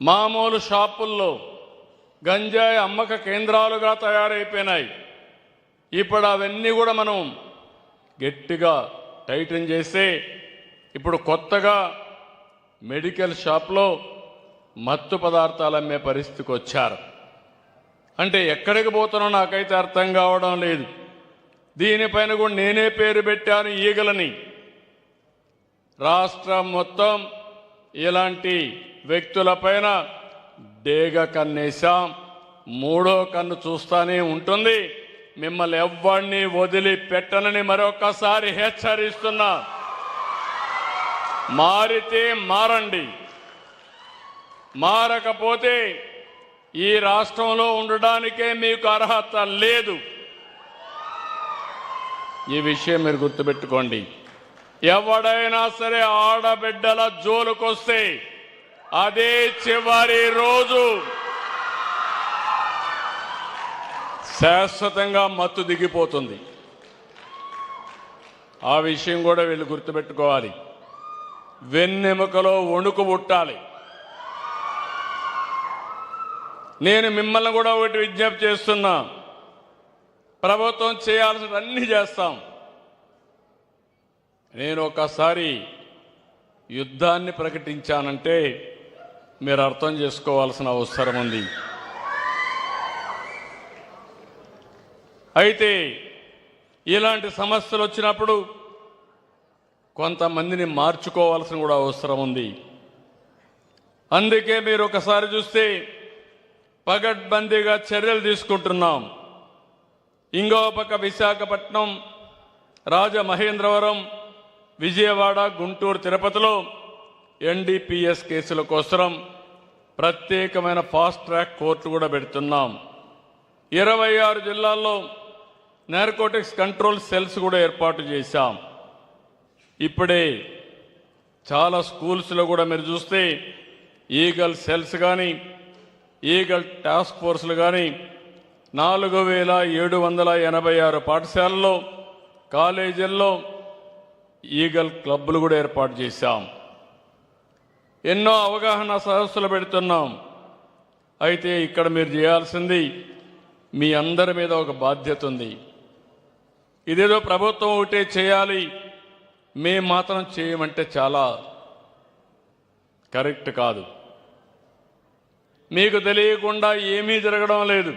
మామూలు షాపుల్లో గంజాయి అమ్మక కేంద్రాలుగా తయారైపోయినాయి. ఇప్పుడు అవన్నీ కూడా మనం గట్టిగా టైటన్ చేసి ఇప్పుడు కొత్తగా మెడికల్ షాప్లో మత్తు పదార్థాలు అమ్మే పరిస్థితికి వచ్చారు. అంటే ఎక్కడికి పోతున్నా నాకైతే అర్థం కావడం లేదు. దీనిపైన కూడా నేనే పేరు పెట్టాను, ఈగలని. రాష్ట్రం మొత్తం ఇలాంటి వ్యక్తులపైన డేగ కన్నేశాం. మూడో కన్ను చూస్తానే ఉంటుంది. మిమ్మల్ని ఎవ్వడిని వదిలిపెట్టనని మరొకసారి హెచ్చరిస్తున్నా. మారితే మారండి, మారకపోతే ఈ రాష్ట్రంలో ఉండడానికే మీకు అర్హత లేదు. ఈ విషయం మీరు గుర్తుపెట్టుకోండి. ఎవడైనా సరే ఆడబిడ్డల జోలుకొస్తే అదే చివరి రోజు. శాశ్వతంగా మత్తు దిగిపోతుంది. ఆ విషయం కూడా వీళ్ళు గుర్తుపెట్టుకోవాలి. వెన్నెముకలో వణుకు పుట్టాలి. నేను మిమ్మల్ని కూడా ఒకటి విజ్ఞప్తి చేస్తున్నా. ప్రభుత్వం చేయాల్సిన అన్ని చేస్తాం. నేను ఒకసారి యుద్ధాన్ని ప్రకటించానంటే మీరు అర్థం చేసుకోవాల్సిన అవసరం ఉంది. అయితే ఇలాంటి సమస్యలు వచ్చినప్పుడు కొంతమందిని మార్చుకోవాల్సిన కూడా అవసరం ఉంది. అందుకే మీరు ఒకసారి చూస్తే పగడ్బందీగా చర్యలు తీసుకుంటున్నాం. ఇంకో పక్క విశాఖపట్నం, రాజమహేంద్రవరం, విజయవాడ, గుంటూరు, తిరుపతిలో ఎన్డీపీఎస్ కేసుల కోసం ప్రత్యేకమైన ఫాస్ట్ ట్రాక్ కోర్టు కూడా పెడుతున్నాం. 26 జిల్లాల్లో నార్కోటిక్స్ కంట్రోల్ సెల్స్ కూడా ఏర్పాటు చేశాం. ఇప్పుడే చాలా స్కూల్స్లో కూడా మీరు చూస్తే ఈగల్ సెల్స్ కానీ, ఈగల్ టాస్క్ ఫోర్స్లు కానీ 4786 పాఠశాలల్లో, కాలేజీల్లో ఈగల్ క్లబ్లు కూడా ఏర్పాటు చేశాం. ఎన్నో అవగాహన సదస్సులు పెడుతున్నాం. అయితే ఇక్కడ మీరు చేయాల్సింది, మీ అందరి మీద ఒక బాధ్యత ఉంది. ఇదేదో ప్రభుత్వం ఒకటే చేయాలి, మేము మాత్రం చేయమంటే చాలా కరెక్ట్ కాదు. మీకు తెలియకుండా ఏమీ జరగడం లేదు.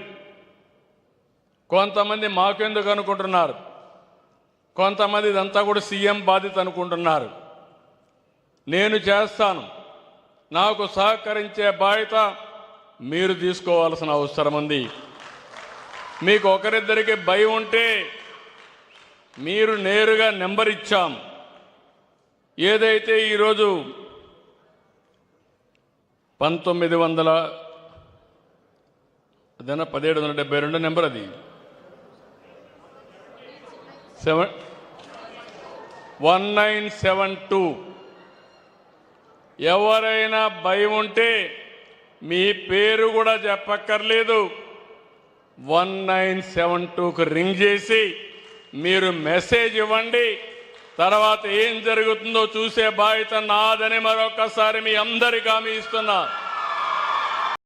కొంతమంది మాకెందుకు అనుకుంటున్నారు, కొంతమంది ఇదంతా కూడా సీఎం బాధ్యత అనుకుంటున్నారు. నేను చేస్తాను. నాకు సహకరించే బాధ్యత మీరు తీసుకోవాల్సిన అవసరం ఉంది. మీకు ఒకరిద్దరికి భయం ఉంటే మీరు నేరుగా నెంబర్ ఇచ్చాం. ఏదైతే ఈరోజు 1772 నెంబర్, అది 1972. ఎవరైనా భయం ఉంటే మీ పేరు కూడా చెప్పక్కర్లేదు, 1972కు రింగ్ చేసి మీరు మెసేజ్ ఇవ్వండి. తర్వాత ఏం జరుగుతుందో చూసే బాధ్యత నాదని మరొకసారి మీ అందరికీ హామీ ఇస్తున్నా.